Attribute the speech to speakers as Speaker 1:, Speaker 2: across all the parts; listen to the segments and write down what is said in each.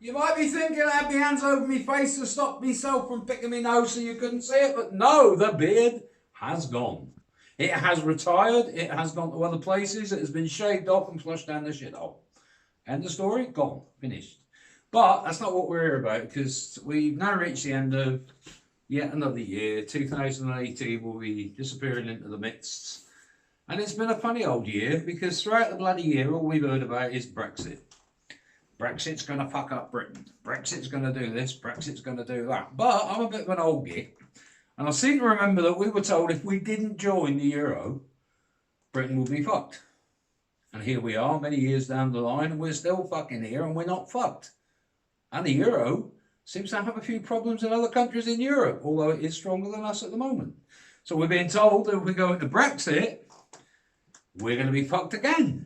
Speaker 1: You might be thinking I had my hands over my face to stop myself from picking my nose so you couldn't see it, but no, the beard has gone. It has retired, it has gone to other places, it has been shaved off and flushed down the shithole. End of story, gone, finished. But that's not what we're here about, because we've now reached the end of yet another year. 2018 will be disappearing into the midst. And it's been a funny old year, because throughout the bloody year, all we've heard about is Brexit. Brexit's going to fuck up Britain. Brexit's going to do this. Brexit's going to do that. But I'm a bit of an old git. And I seem to remember that we were told if we didn't join the euro, Britain would be fucked. And here we are, many years down the line, and we're still fucking here, and we're not fucked. And the euro seems to have a few problems in other countries in Europe, although it is stronger than us at the moment. So we're being told that if we go into Brexit, we're going to be fucked again.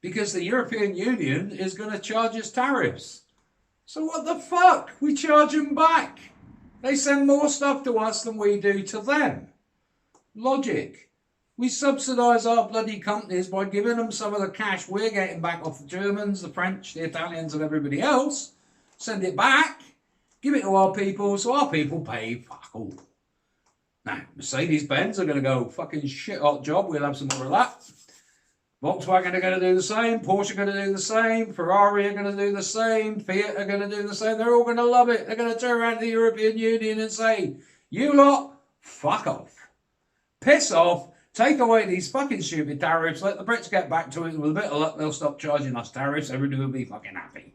Speaker 1: Because the European Union is going to charge us tariffs. So what the fuck? We charge them back. They send more stuff to us than we do to them. Logic. We subsidise our bloody companies by giving them some of the cash we're getting back off the Germans, the French, the Italians and everybody else. Send it back. Give it to our people so our people pay fuck all. Now, Mercedes-Benz are going to go fucking shit hot job. We'll have some more of that. Volkswagen are going to do the same, Porsche are going to do the same, Ferrari are going to do the same, Fiat are going to do the same. They're all going to love it. They're going to turn around to the European Union and say, you lot, fuck off. Piss off, take away these fucking stupid tariffs, let the Brits get back to it, and with a bit of luck they'll stop charging us tariffs, everybody will be fucking happy.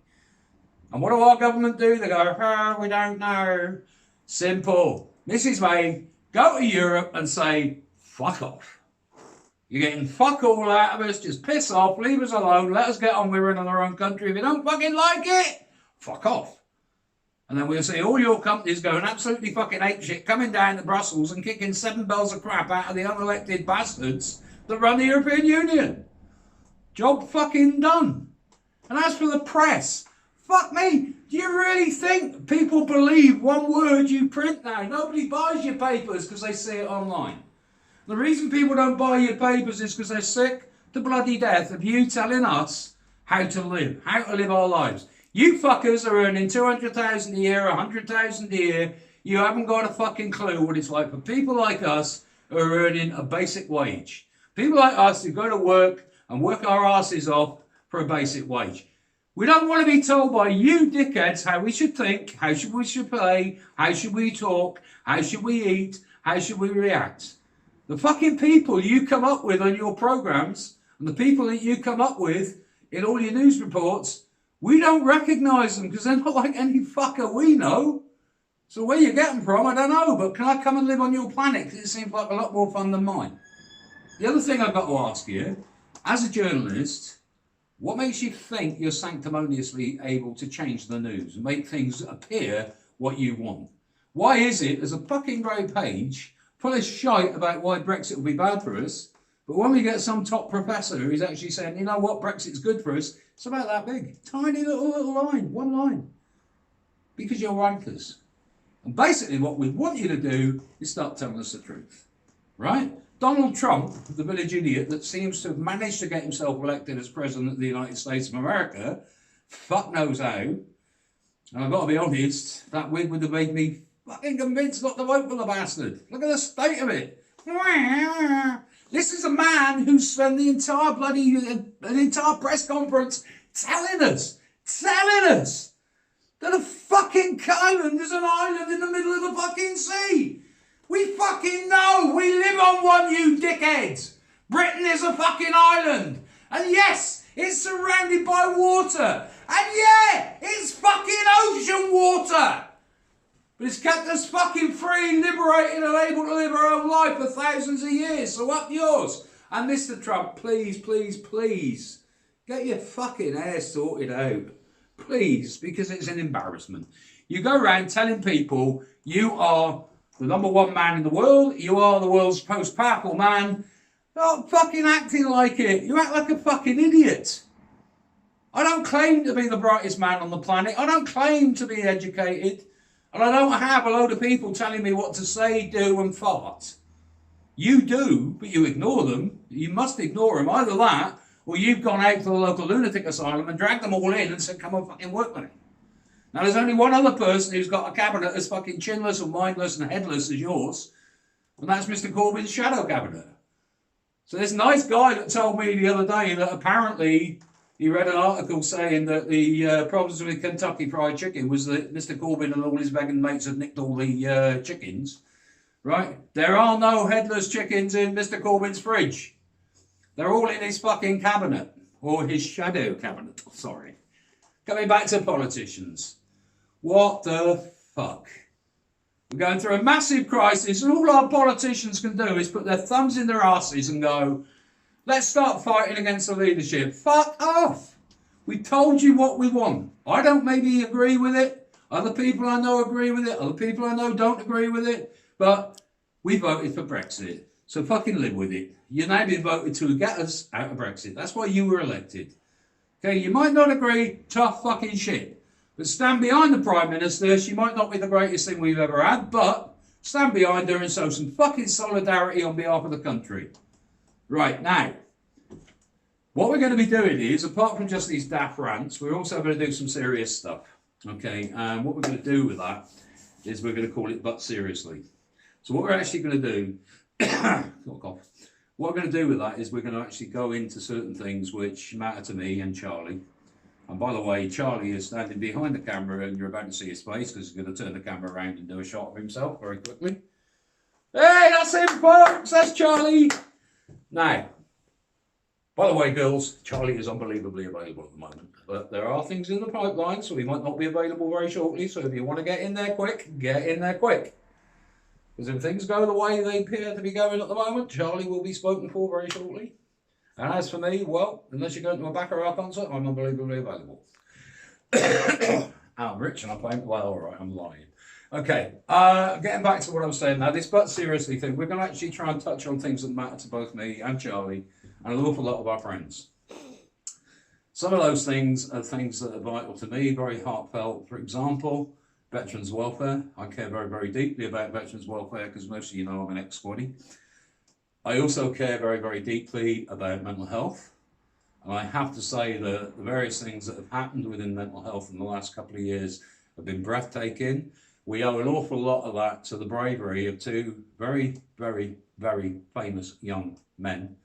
Speaker 1: And what do our government do? They go, oh, we don't know. Simple. Mrs. May, go to Europe and say, fuck off. You're getting fuck all out of us, just piss off, leave us alone, let us get on with running our own country. If you don't fucking like it, fuck off. And then we'll see all your companies going absolutely fucking apeshit, coming down to Brussels and kicking 7 bells of crap out of the unelected bastards that run the European Union. Job fucking done. And as for the press, fuck me, do you really think people believe one word you print now? Nobody buys your papers because they see it online. The reason people don't buy your papers is because they're sick to bloody death of you telling us how to live our lives. You fuckers are earning 200,000 a year, 100,000 a year. You haven't got a fucking clue what it's like for people like us who are earning a basic wage. People like us who go to work and work our asses off for a basic wage. We don't want to be told by you dickheads how we should think, how we should play, how should we talk, how should we eat, how should we react. The fucking people you come up with on your programs and the people that you come up with in all your news reports, we don't recognise them because they're not like any fucker we know. So where you get them from, I don't know, but can I come and live on your planet? Because it seems like a lot more fun than mine. The other thing I've got to ask you, as a journalist, what makes you think you're sanctimoniously able to change the news and make things appear what you want? Why is it there's a fucking grey page full of shite about why Brexit will be bad for us, but when we get some top professor who's actually saying, you know what, Brexit's good for us, it's about that big. Tiny little line, one line. Because you're wankers. And basically what we want you to do is start telling us the truth. Right? Donald Trump, the village idiot that seems to have managed to get himself elected as President of the United States of America, fuck knows how, and I've got to be honest, that wig would have made me fucking convinced not to vote for the bastard. Look at the state of it. This is a man who spent the entire an entire press conference telling us that a fucking island is an island in the middle of the fucking sea. We fucking know. We live on one, you dickheads. Britain is a fucking island. And yes, it's surrounded by water. And yeah, it's fucking ocean water. But it's kept us fucking free, liberated and able to live our own life for thousands of years. So up yours. And Mr. Trump, please, please, please, get your fucking hair sorted out. Please, because it's an embarrassment. You go around telling people you are the #1 man in the world, you are the world's most powerful man. Not fucking acting like it. You act like a fucking idiot. I don't claim to be the brightest man on the planet. I don't claim to be educated. And I don't have a load of people telling me what to say, do and fart. You do, but you ignore them. You must ignore them. Either that, or you've gone out to the local lunatic asylum and dragged them all in and said, come and fucking work with me. Now, there's only one other person who's got a cabinet as fucking chinless and mindless and headless as yours, and that's Mr. Corbyn's shadow cabinet. So this nice guy that told me the other day that apparently he read an article saying that the problems with Kentucky Fried Chicken was that Mr. Corbyn and all his vegan mates had nicked all the chickens, right? There are no headless chickens in Mr. Corbyn's fridge. They're all in his fucking cabinet, or his shadow cabinet, sorry. Coming back to politicians. What the fuck? We're going through a massive crisis, and all our politicians can do is put their thumbs in their asses and go, let's start fighting against the leadership. Fuck off! We told you what we want. I don't maybe agree with it. Other people I know agree with it. Other people I know don't agree with it. But we voted for Brexit. So fucking live with it. You're now being voted to get us out of Brexit. That's why you were elected. Okay, you might not agree, tough fucking shit. But stand behind the Prime Minister. She might not be the greatest thing we've ever had, but stand behind her and show some fucking solidarity on behalf of the country. Right, now, what we're going to be doing is, apart from just these daft rants, we're also going to do some serious stuff. Okay, and what we're going to do with that is we're going to call it But Seriously. So what we're actually going to do, what we're going to do with that is we're going to actually go into certain things which matter to me and Charlie. And by the way, Charlie is standing behind the camera and you're about to see his face because he's going to turn the camera around and do a shot of himself very quickly. Hey, that's him, folks! That's Charlie! Now, by the way, girls, Charlie is unbelievably available at the moment. But there are things in the pipeline, so he might not be available very shortly. So if you want to get in there quick, get in there quick. Because if things go the way they appear to be going at the moment, Charlie will be spoken for very shortly. And as for me, well, unless you're going to a Baccarat concert, I'm unbelievably available. I'm rich and I'm playing, well, all right, I'm lying. Okay, getting back to what I was saying now, this But Seriously thing, we're going to actually try and touch on things that matter to both me and Charlie and an awful lot of our friends. Some of those things are things that are vital to me, very heartfelt. For example, veterans' welfare. I care very, very deeply about veterans' welfare because most of you know I'm an ex-squaddy. I also care very, very deeply about mental health. And I have to say that the various things that have happened within mental health in the last couple of years have been breathtaking. We owe an awful lot of that to the bravery of two very, very, very famous young men.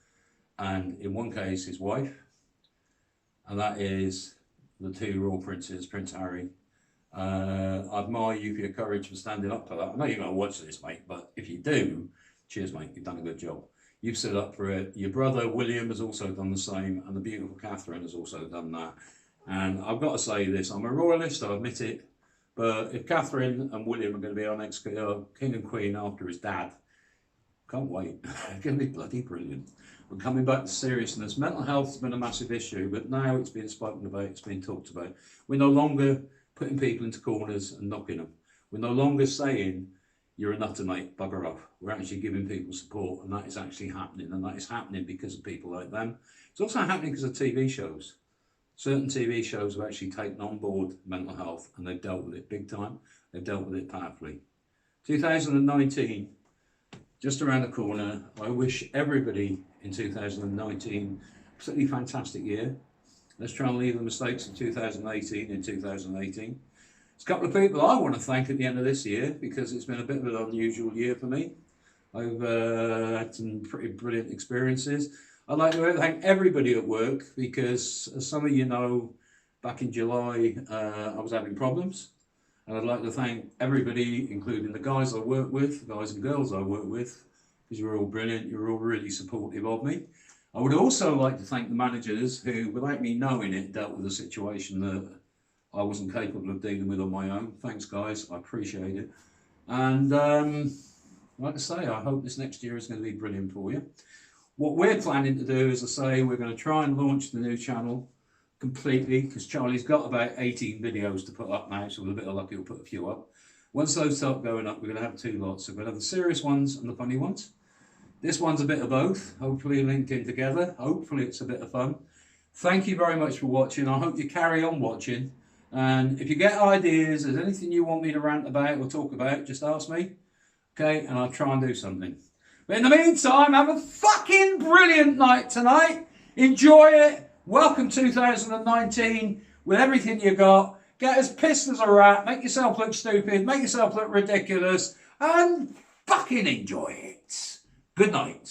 Speaker 1: And in one case, his wife. And that is the two royal princes, Prince Harry. I admire you for your courage for standing up for that. I know you're going to watch this, mate, but if you do, cheers, mate, you've done a good job. You've stood up for it. Your brother, William, has also done the same, and the beautiful Catherine has also done that. And I've got to say this, I'm a royalist, I admit it, but if Catherine and William are going to be our next king and queen after his dad, can't wait. It's going to be bloody brilliant. We're coming back to seriousness. Mental health has been a massive issue, but now it's been spoken about, it's been talked about. We're no longer putting people into corners and knocking them. We're no longer saying, you're a nutter, mate, bugger off. We're actually giving people support, and that is actually happening, and that is happening because of people like them. It's also happening because of TV shows. Certain TV shows have actually taken on board mental health, and they've dealt with it big time. They've dealt with it powerfully. 2019, just around the corner. I wish everybody in 2019 a absolutely fantastic year. Let's try and leave the mistakes of 2018 in 2018. There's a couple of people I want to thank at the end of this year because it's been a bit of an unusual year for me. I've had some pretty brilliant experiences. I'd like to thank everybody at work because, as some of you know, back in July I was having problems. And I'd like to thank everybody, including the guys I work with, the guys and girls I work with, because you're all brilliant, you're all really supportive of me. I would also like to thank the managers who, without me knowing it, dealt with a situation that I wasn't capable of dealing with on my own. Thanks, guys. I appreciate it. And like I say, I hope this next year is going to be brilliant for you. What we're planning to do, as I say, we're going to try and launch the new channel completely because Charlie's got about 18 videos to put up now, so with a bit of luck he'll put a few up. Once those start going up, we're going to have two lots. So we're going to have the serious ones and the funny ones. This one's a bit of both, hopefully linked in together. Hopefully it's a bit of fun. Thank you very much for watching. I hope you carry on watching. And if you get ideas, there's anything you want me to rant about or talk about, just ask me. Okay, and I'll try and do something. But in the meantime, have a fucking brilliant night tonight. Enjoy it. Welcome 2019 with everything you got. get as pissed as a rat, make yourself look stupid, make yourself look ridiculous, and fucking enjoy it. Good night.